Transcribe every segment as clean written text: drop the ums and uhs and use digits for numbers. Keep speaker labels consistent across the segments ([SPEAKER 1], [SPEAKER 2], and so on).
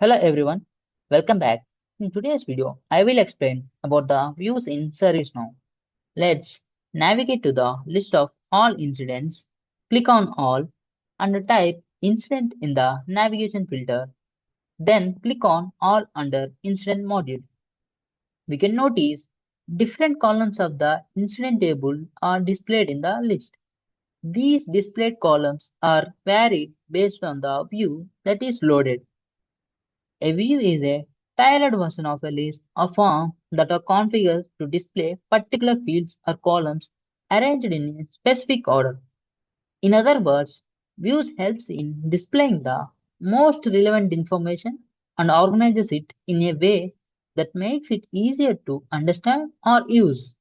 [SPEAKER 1] Hello everyone, welcome back. In today's video, I will explain about the views in ServiceNow. Let's navigate to the list of all incidents, click on all, and type incident in the navigation filter. Then click on all under incident module. We can notice different columns of the incident table are displayed in the list. These displayed columns are varied based on the view that is loaded. A view is a tailored version of a list or form that are configured to display particular fields or columns arranged in a specific order. In other words, views helps in displaying the most relevant information and organizes it in a way that makes it easier to understand or use.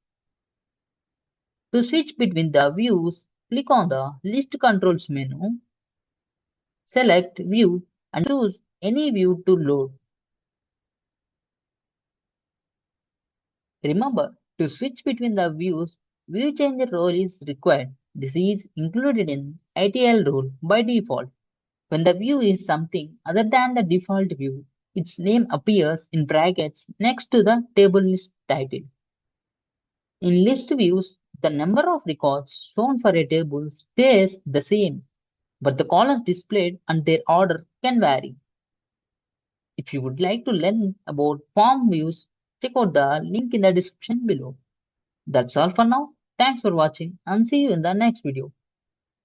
[SPEAKER 1] To switch between the views, click on the List Controls menu, select View and choose any view to load. Remember, to switch between the views, view changer role is required. This is included in ITL rule by default. When the view is something other than the default view, its name appears in brackets next to the table list title. In list views, the number of records shown for a table stays the same, but the columns displayed and their order can vary. If you would like to learn about form views, check out the link in the description below. That's all for now. Thanks for watching and see you in the next video.